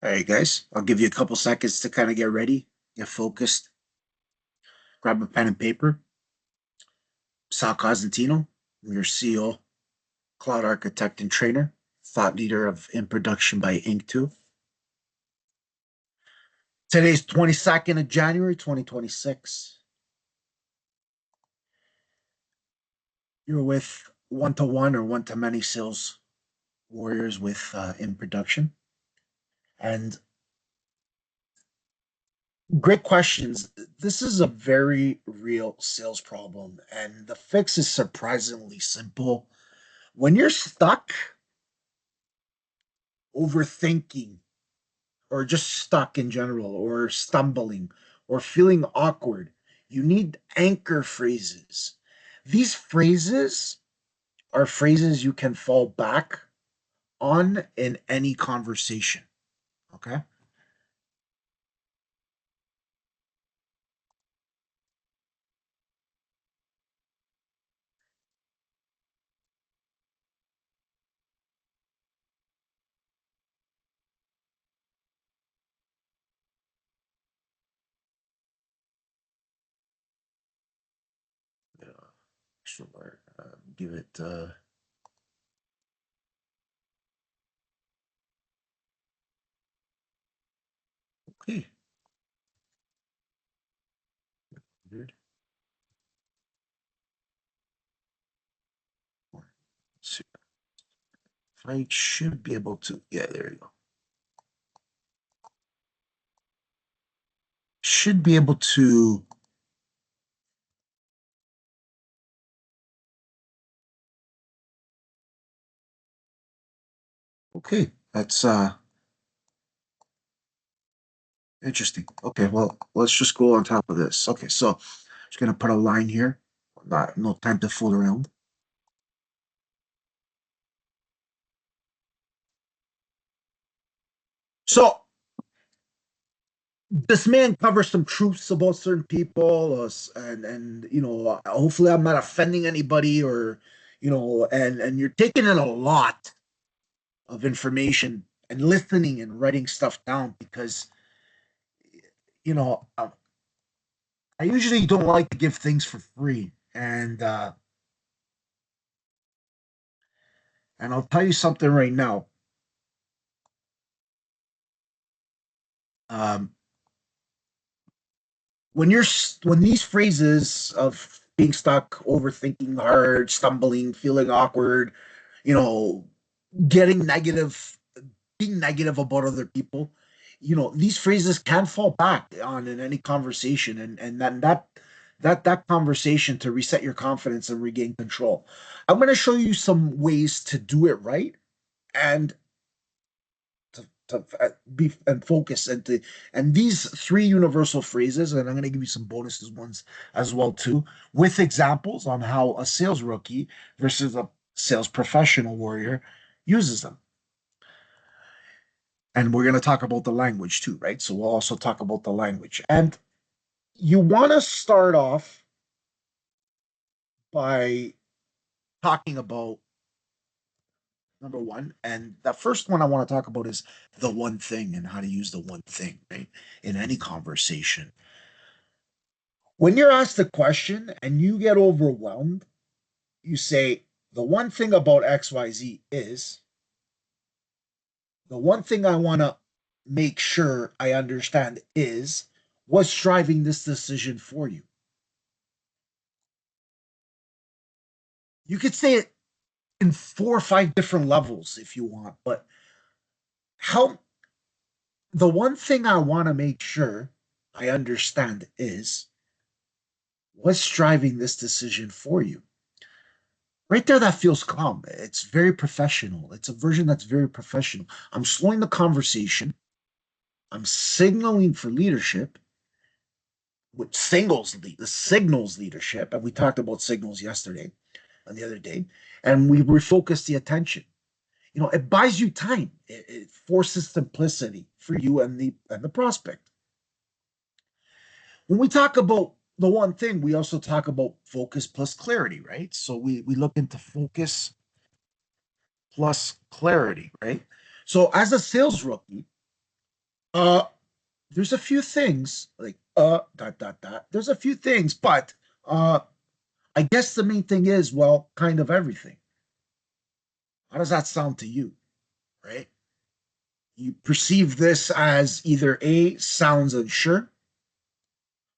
All right, guys, I'll give you a couple seconds to kind of get ready, get focused, grab a pen and paper. Sal Cosentino, I'm your CEO, cloud architect and trainer, thought leader of inProduction by INC2. Today's 22nd of January, 2026. You're with one-to-one or one-to-many sales warriors with inProduction. And great questions. This is a very real sales problem, and the fix is surprisingly simple. When you're stuck overthinking or just stuck in general or stumbling or feeling awkward, you need anchor phrases. These phrases are phrases you can fall back on in any conversation. Okay. Yeah, sure. Give it. Okay. Weird. Let's see. I should be able to. Yeah, there you go. Should be able to. Okay, that's interesting. Okay, well, let's just go on top of this. Okay, so just gonna put a line here. Not no time to fool around. So this man covers some truths about certain people, and hopefully I'm not offending anybody, or and you're taking in a lot of information and listening and writing stuff down because you know I usually don't like to give things for free, and I'll tell you something right now. Um, when these phrases of being stuck, overthinking hard, stumbling, feeling awkward, you know, getting negative, being negative about other people, these phrases can fall back on in any conversation, and that conversation to reset your confidence and regain control. I'm going to show you some ways to do it right and to be and focus and these three universal phrases, and I'm going to give you some bonuses ones as well too, with examples on how a sales rookie versus a sales professional warrior uses them. And we're going to talk about the language too, right? So we'll also talk about the language. And you want to start off by talking about number one. And the first one I want to talk about is the one thing and how to use the one thing, right? In any conversation. When you're asked a question and you get overwhelmed, you say, the one thing about XYZ is the one thing I want to make sure I understand is what's driving this decision for you. You could say it in 4 or 5 different levels if you want, but how the one thing I want to make sure I understand is what's driving this decision for you. Right there, that feels calm. It's very professional. It's a version that's very professional. I'm slowing the conversation. I'm signaling for leadership, which the signals leadership. And we talked about signals yesterday and the other day, and we refocus the attention. It buys you time. It forces simplicity for you and the prospect. When we talk about the one thing, we also talk about focus plus clarity, right? So we look into focus plus clarity, right? So as a sales rookie, Uh, there's a few things like dot dot dot. There's a few things, but uh, I guess the main thing is, well, kind of everything. How does that sound to you, right? You perceive this as either A, sounds unsure,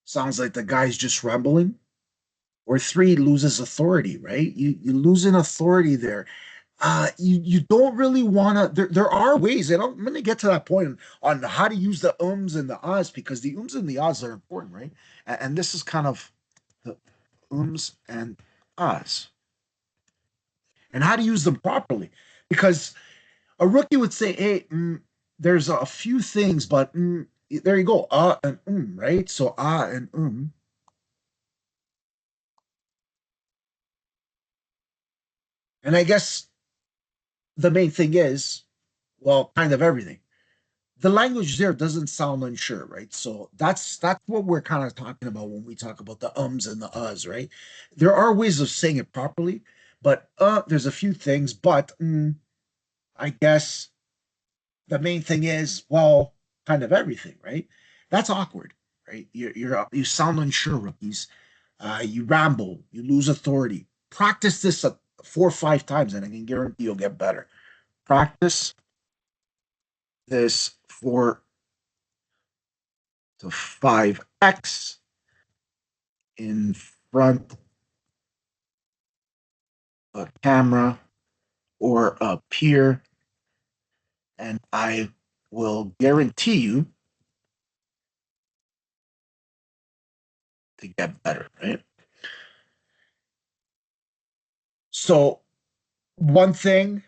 sounds like the guy's just rambling, or three, loses authority, right? You lose an authority there. You don't really want to. There are ways, and I'm going to get to that point on how to use the ums and the ahs, because the ums and the ahs are important, right? And this is kind of the ums and ahs, and how to use them properly, because a rookie would say, "Hey, there's a few things, but there you go, and right? So and and I guess the main thing is, well, kind of everything. The language there doesn't sound unsure, right? So that's what we're kind of talking about when we talk about the ums and the uhs, right? There are ways of saying it properly, but there's a few things, but I guess the main thing is, well, kind of everything, right? That's awkward, right? You sound unsure, rookies. You ramble, you lose authority. Practice this 4 or 5 times, and I can guarantee you'll get better. Practice this 4 to 5x in front of a camera or a peer, and I will guarantee you to get better, right? So, one thing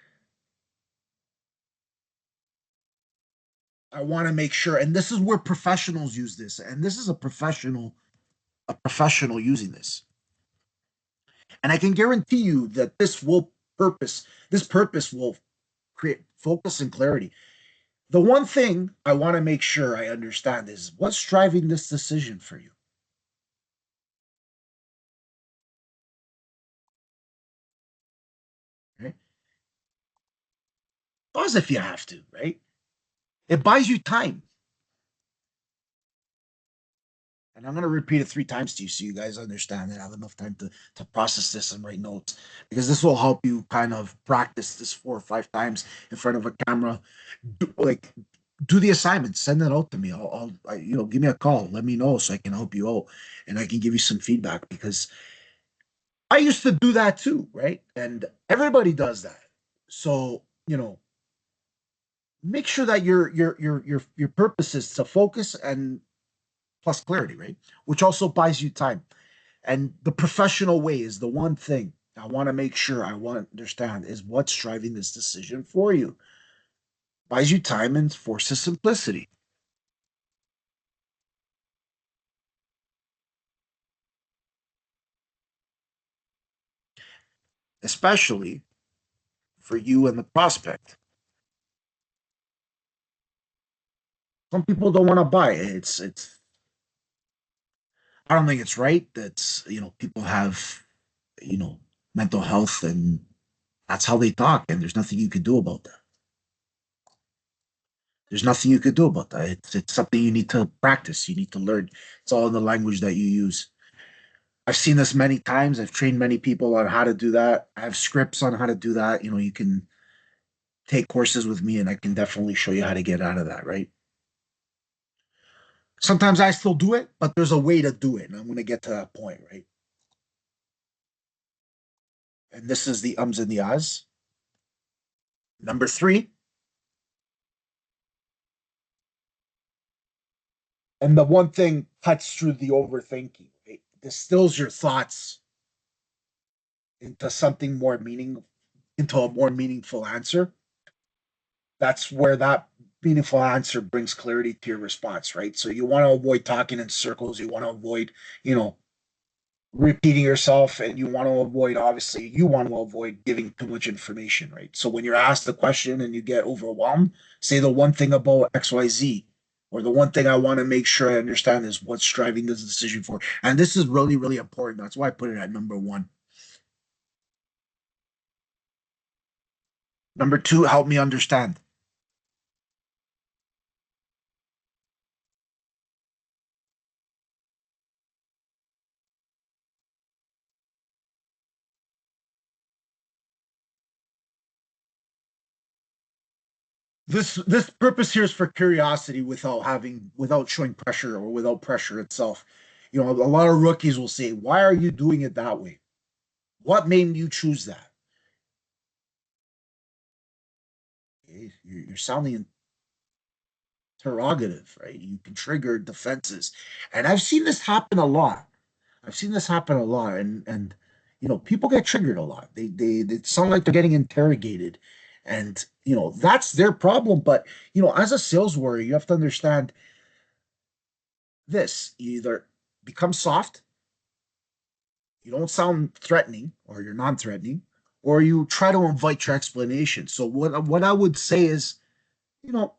I want to make sure, and this is where professionals use this, and this is a professional using this. And I can guarantee you that this purpose will create focus and clarity. The one thing I want to make sure I understand is what's driving this decision for you. Right? Pause if you have to, right? It buys you time. And I'm going to repeat it 3 times to you so you guys understand and have enough time to process this and write notes, because this will help you kind of practice this 4 or 5 times in front of a camera. Like, do the assignment, send it out to me. Give me a call, let me know so I can help you out and I can give you some feedback, because I used to do that too, right? And everybody does that. So, make sure that your purpose is to focus and plus clarity, right? Which also buys you time. And the professional way is the one thing I want to make sure I want to understand is what's driving this decision for you. Buys you time and forces simplicity, especially for you and the prospect. Some people don't want to buy it. It's I don't think it's right. That's people have you know mental health, and that's how they talk, and there's nothing you can do about that. There's nothing you could do about that. It's something you need to practice. You need to learn. It's all in the language that you use. I've seen this many times. I've trained many people on how to do that. I have scripts on how to do that. You can take courses with me and I can definitely show you how to get out of that, right? Sometimes I still do it, but there's a way to do it. And I'm going to get to that point, right? And this is the ums and the ahs. Number three, and the one thing cuts through the overthinking, right? Distills your thoughts into something more meaning, into a more meaningful answer. That's where that meaningful answer brings clarity to your response, right? So you want to avoid talking in circles. You want to avoid, you know, repeating yourself, and you want to avoid giving too much information, right? So when you're asked the question and you get overwhelmed, say the one thing about XYZ, or the one thing I want to make sure I understand is what's driving this decision for. And this is really, really important. That's why I put it at number one. Number two, help me understand. This purpose here is for curiosity without showing pressure or without pressure itself. You know, a lot of rookies will say, "Why are you doing it that way? What made you choose that?" Okay, you're sounding interrogative, right? You can trigger defenses, and I've seen this happen a lot. I've seen this happen a lot, and you know, people get triggered a lot. They sound like they're getting interrogated, and you know that's their problem. But you know, as a sales warrior, you have to understand this: you either become soft, you don't sound threatening, or you're non-threatening, or you try to invite your explanation. So what I would say is, you know,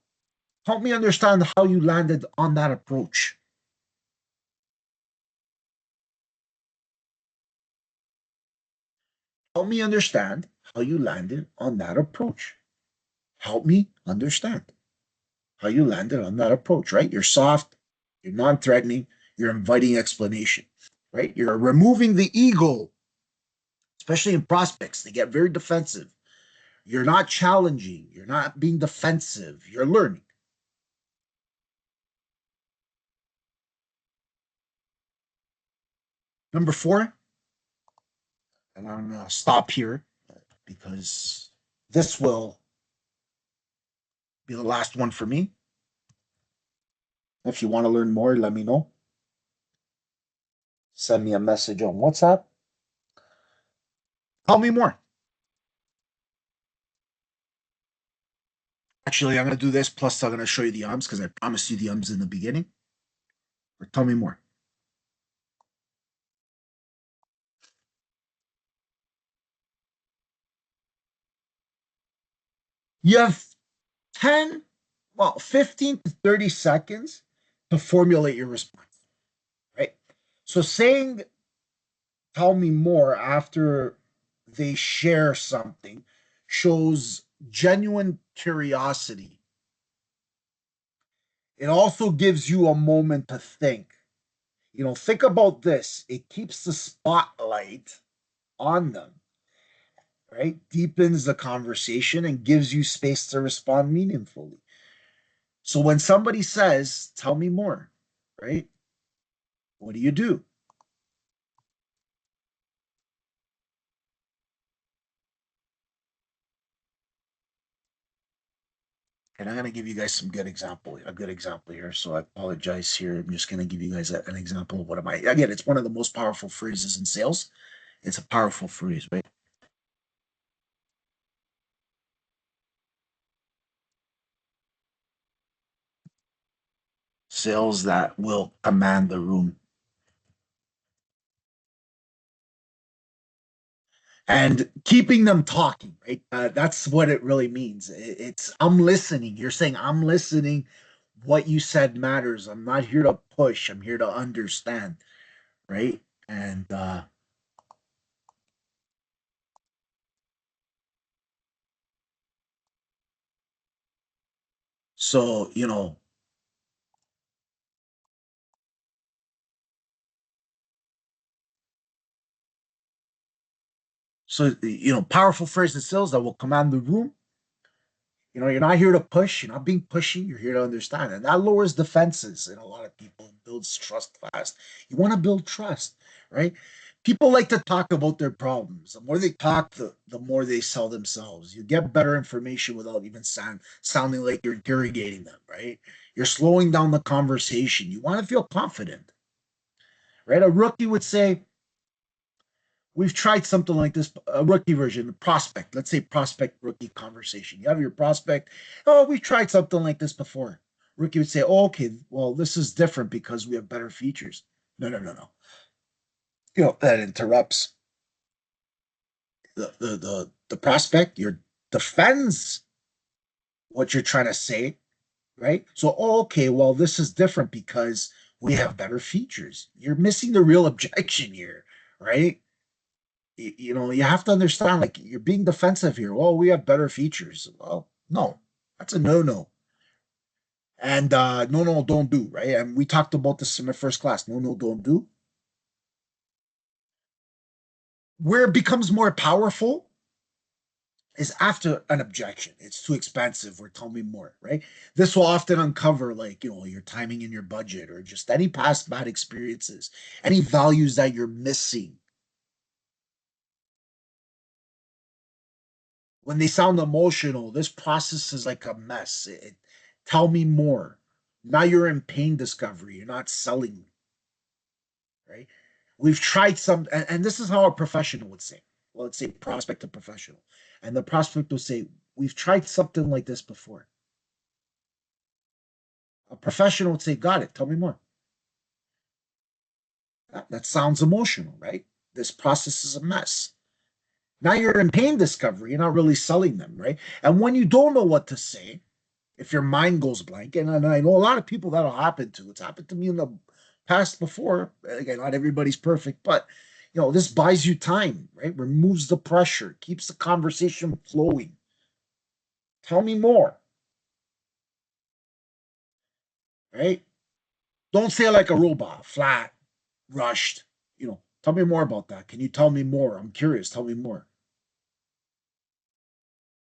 help me understand how you landed on that approach. Help me understand how you landed on that approach. Help me understand how you landed on that approach, right? You're soft, you're non threatening, you're inviting explanation, right? You're removing the ego, especially in prospects. They get very defensive. You're not challenging, you're not being defensive, you're learning. Number four, and I'm going to stop here because this will be the last one for me. If you want to learn more, let me know. Send me a message on WhatsApp. Tell me more. Actually, I'm going to do this. Plus, I'm going to show you the ums because I promised you the ums in the beginning. Or tell me more. You have 10, well, 15 to 30 seconds to formulate your response, right? So saying, tell me more after they share something shows genuine curiosity. It also gives you a moment to think. You know, think about this. It keeps the spotlight on them, right? Deepens the conversation and gives you space to respond meaningfully. So when somebody says, tell me more, right? What do you do? And I'm going to give you guys a good example here. So I apologize here. I'm just going to give you guys an example of what am I, again, it's one of the most powerful phrases in sales. It's a powerful phrase, right? Sales that will command the room. And keeping them talking, right? That's what it really means. It's I'm listening. You're saying I'm listening. What you said matters. I'm not here to push. I'm here to understand, right? And so you know, so you know, powerful phrase in sales that will command the room. You know, you're not here to push. You're not being pushy. You're here to understand, and that lowers defenses in a lot of people and builds trust fast. You want to build trust, right? People like to talk about their problems. The more they talk, the more they sell themselves. You get better information without even sounding like you're interrogating them, right? You're slowing down the conversation. You want to feel confident, right? A rookie would say, we've tried something like this, a rookie version, a prospect. Let's say prospect rookie conversation. You have your prospect. Oh, we've tried something like this before. Rookie would say, oh, okay, well, this is different because we have better features. No, no, no, no. You know, that interrupts the prospect. Your defends what you're trying to say, right? So, oh, okay, well, this is different because we have better features. You're missing the real objection here, right? You know, you have to understand, like, you're being defensive here. Well, we have better features. Well, no, that's a no-no. And no, no, don't do, right? And we talked about this in my first class. No, no, don't do. Where it becomes more powerful is after an objection. It's too expensive, or tell me more, right? This will often uncover, like, your timing and your budget, or just any past bad experiences, any values that you're missing. When they sound emotional, this process is like a mess. Tell me more. Now you're in pain discovery. You're not selling, right? We've tried some, and this is how a professional would say. Well, let's say prospect to professional. And the prospect will say, we've tried something like this before. A professional would say, got it. Tell me more. That sounds emotional, right? This process is a mess. Now you're in pain discovery. You're not really selling them, right? And when you don't know what to say, if your mind goes blank, and I know a lot of people that'll happen to. It's happened to me in the past before. Again, not everybody's perfect, but this buys you time, right? Removes the pressure, keeps the conversation flowing. Tell me more, right? Don't say it like a robot, flat, rushed. Tell me more about that. Can you tell me more? I'm curious. Tell me more.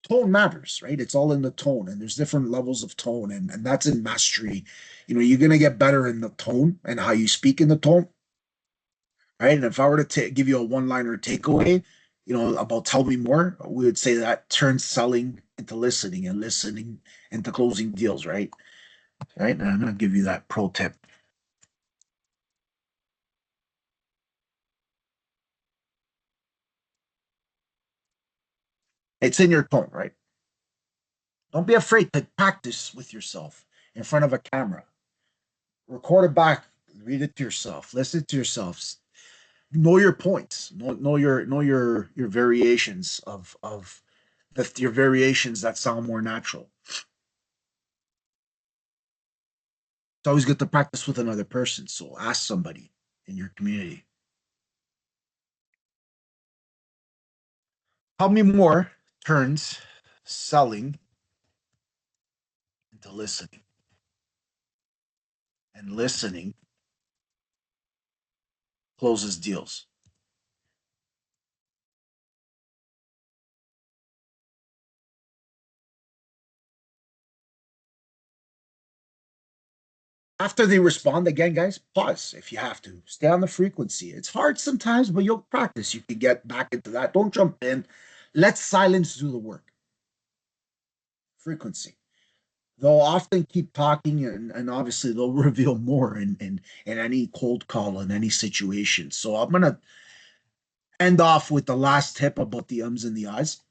Tone matters, right? It's all in the tone, and there's different levels of tone, and that's in mastery. You're gonna get better in the tone and how you speak in the tone, right? And if I were to give you a one-liner takeaway, about tell me more, we would say that turns selling into listening, and listening into closing deals, right? Right. And I'm gonna give you that pro tip. It's in your tone, right? Don't be afraid to practice with yourself in front of a camera. Record it back, read it to yourself, listen to yourself, know your points, know your variations of your variations that sound more natural. It's always good to practice with another person. So ask somebody in your community. Tell me more turns selling into listening, and listening closes deals. After they respond again, guys, pause if you have to. Stay on the frequency. It's hard sometimes, but you'll practice. You can get back into that. Don't jump in. Let silence do the work. Frequency. They'll often keep talking, and obviously they'll reveal more in any cold call, in any situation. So I'm gonna end off with the last tip about the ums and the ahs.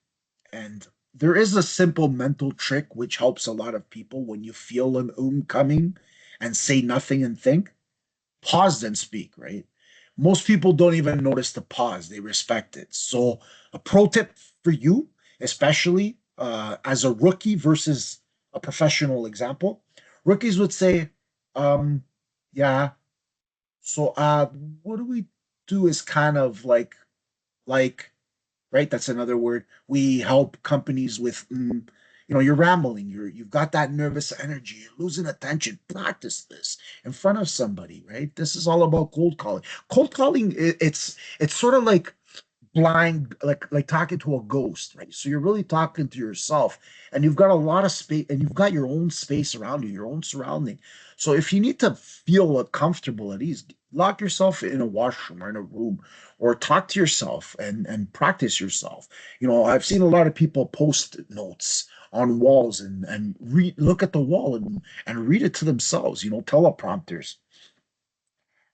And there is a simple mental trick which helps a lot of people when you feel an coming, and say nothing and think. Pause then speak, right? Most people don't even notice the pause, they respect it. So, a pro tip for you, especially as a rookie versus a professional example, rookies would say, yeah, so what do we do is kind of like right? That's another word. We help companies with, you're rambling. You've got that nervous energy. You're losing attention. Practice this in front of somebody, right? This is all about cold calling. Cold calling, it's sort of like blind, like talking to a ghost, right? So you're really talking to yourself, and you've got a lot of space, and you've got your own space around you, your own surrounding. So if you need to feel comfortable at ease, lock yourself in a washroom or in a room, or talk to yourself and practice yourself. I've seen a lot of people post notes on walls, and look at the wall and read it to themselves. Teleprompters,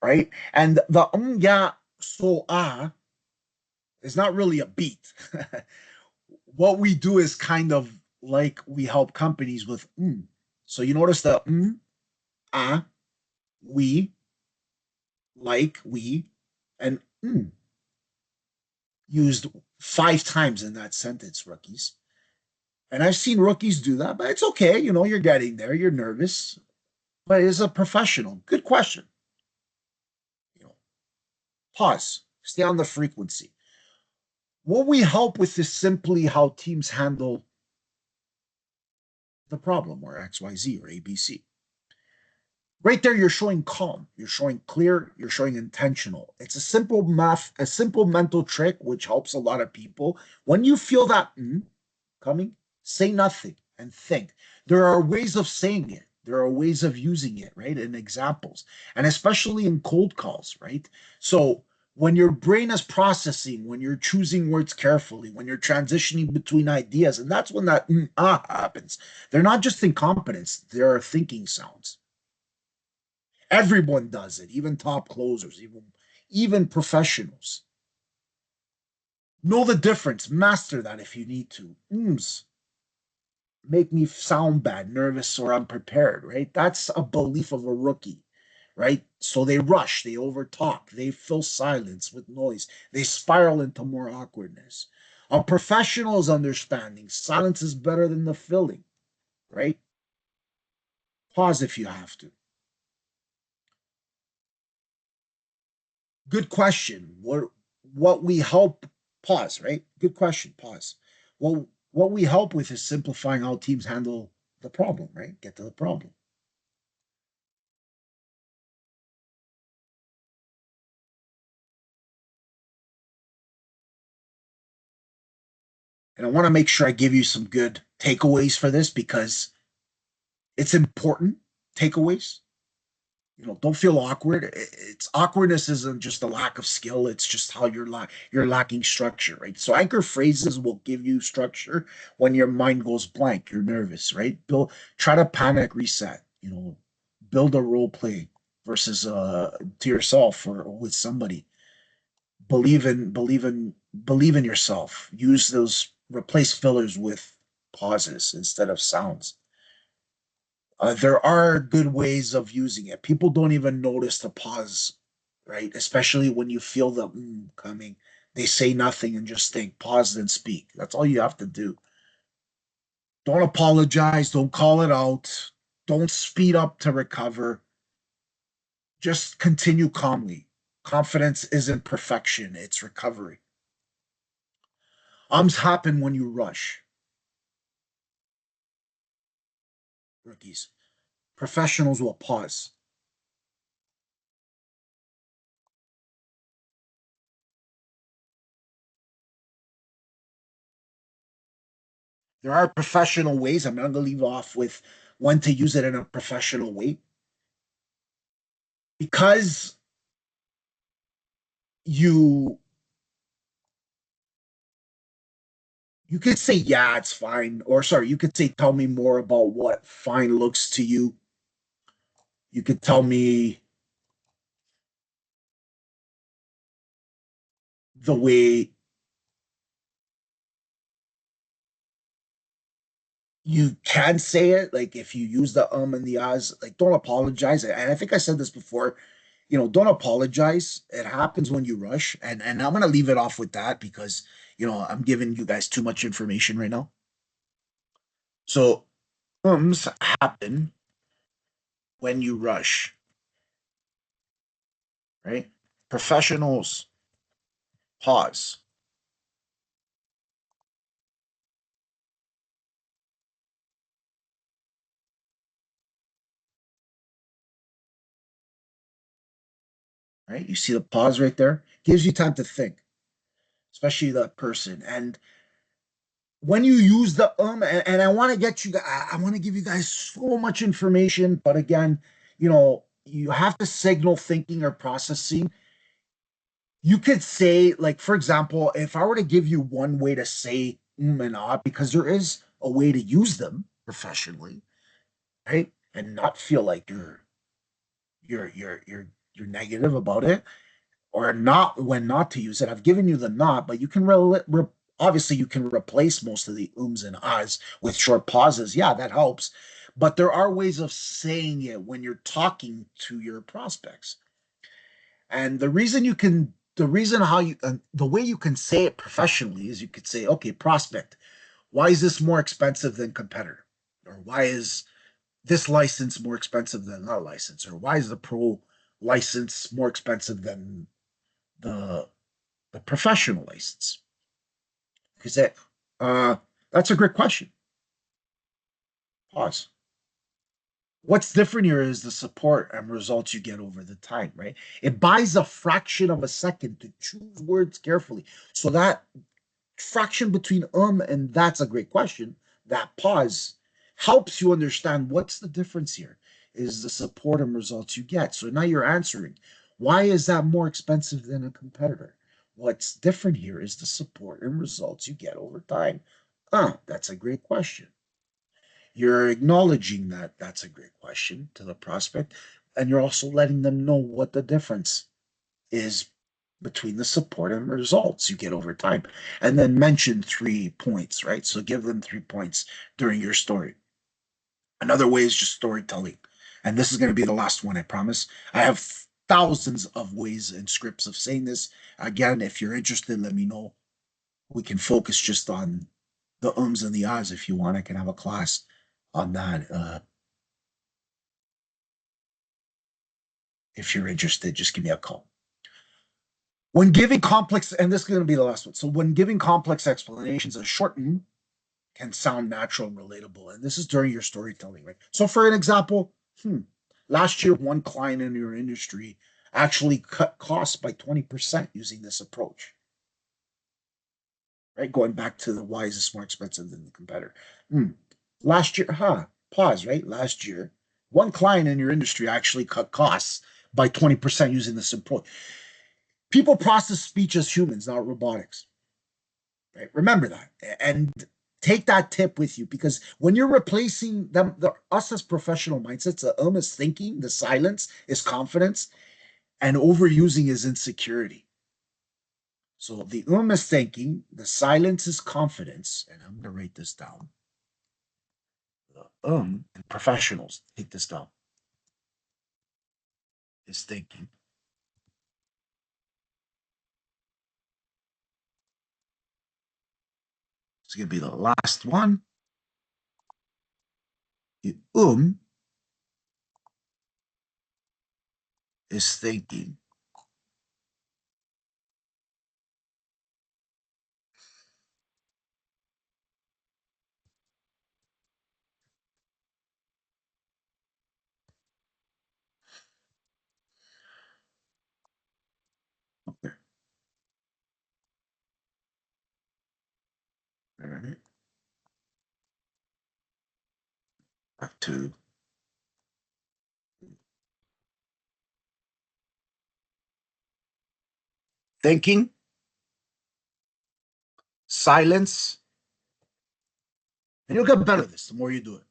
right? And the yeah, so is not really a beat. What we do is kind of like we help companies with. So you notice the ah, we, like, we, and used 5 times in that sentence, rookies. And I've seen rookies do that, but it's okay. You're getting there. You're nervous, but it's a professional. Good question. You know, Pause. Stay on the frequency. What we help with is simply how teams handle the problem, or XYZ or ABC. Right there, you're showing calm, you're showing clear, you're showing intentional. It's a simple mental trick which helps a lot of people. When you feel that, coming, say nothing and think. There are ways of saying it. There are ways of using it, right? In examples, and especially in cold calls, right? So when your brain is processing, when you're choosing words carefully, when you're transitioning between ideas, and that's when that happens. They're not just incompetence, there are thinking sounds. Everyone does it, even top closers, even professionals. Know the difference, master that if you need to. Make me sound bad, nervous, or unprepared, right? That's a belief of a rookie, right? So they rush, they overtalk, they fill silence with noise, they spiral into more awkwardness. A professional is understanding. Silence is better than the filling, right? Pause if you have to. Good question. What we help pause, right? Good question. Pause. Well, what we help with is simplifying how teams handle the problem, right? Get to the problem. And I want to make sure I give you some good takeaways for this because it's important takeaways. Don't feel awkward. It's awkwardness isn't just a lack of skill. It's just how you're lacking structure, right? So anchor phrases will give you structure when your mind goes blank. You're nervous, right? Try to panic reset. Build a role play versus to yourself or with somebody. Believe in yourself. Use those replace fillers with pauses instead of sounds. There are good ways of using it. People don't even notice the pause, right? Especially when you feel the coming. They say nothing and just think, pause, then speak. That's all you have to do. Don't apologize. Don't call it out. Don't speed up to recover. Just continue calmly. Confidence isn't perfection, it's recovery. Ums happen when you rush, rookies. Professionals will pause. There are professional ways. I'm going to leave off with when to use it in a professional way because you you could say yeah, it's fine, or sorry, you could say tell me more about what fine looks to you. You could tell me the way you can say it, like if you use the and the ahs, like don't apologize. And I think I said this before, don't apologize. It happens when you rush. And I'm gonna leave it off with that because I'm giving you guys too much information right now. So happen when you rush, right? Professionals pause, right? You see the pause right there? Gives you time to think, especially that person. And when you use the and I want to get you, I want to give you guys so much information, but again, you have to signal thinking or processing. You could say, like, for example, if I were to give you one way to say and ah, because there is a way to use them professionally, right? And not feel like you're negative about it or not when not to use it. I've given you the not, but you can obviously you can replace most of the ums and ahs with short pauses. Yeah, that helps. But there are ways of saying it when you're talking to your prospects. And the reason how the way you can say it professionally is you could say, okay, prospect, why is this more expensive than competitor? Or why is this license more expensive than that license? Or why is the pro license more expensive than the the professional license? Because uh, that's a great question. Pause. What's different here is the support and results you get over the time, right? It buys a fraction of a second to choose words carefully. So that fraction between and that's a great question. That pause helps you understand what's the difference here is the support and results you get. So now you're answering, why is that more expensive than a competitor? What's different here is the support and results you get over time. That's a great question. You're acknowledging that that's a great question to the prospect, and you're also letting them know what the difference is between the support and results you get over time. And then mention 3 points, right? So give them 3 points during your story. Another way is just storytelling. And this is going to be the last one, I promise. I have thousands of ways and scripts of saying this. Again, if you're interested, let me know. We can focus just on the ums and the ahs if you want. I can have a class on that. If you're interested, just give me a call. When giving complex, and this is going to be the last one. So when giving complex explanations, a short can sound natural and relatable. And this is during your storytelling, right? So for an example, last year, one client in your industry actually cut costs by 20% using this approach, right? Going back to the why is this more expensive than the competitor? Last year, pause, right? Last year, one client in your industry actually cut costs by 20% using this approach. People process speech as humans, not robotics. Right? Remember that. And take that tip with you, because when you're replacing them, us as professional mindsets, the is thinking, the silence is confidence, and overusing is insecurity. So the is thinking, the silence is confidence, and I'm going to write this down. The and professionals, take this down, is thinking. It's going to be the last one. The is thinking. Okay. All right. Back to thinking, silence, and you'll get better at this the more you do it.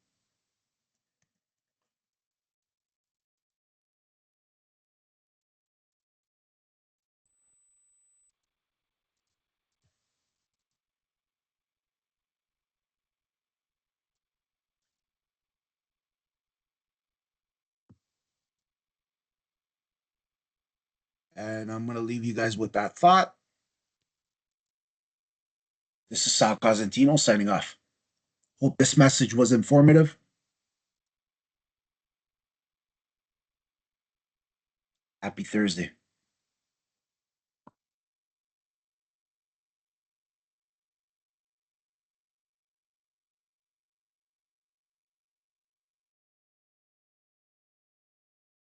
And I'm going to leave you guys with that thought. This is Sal Cosentino signing off. Hope this message was informative. Happy Thursday.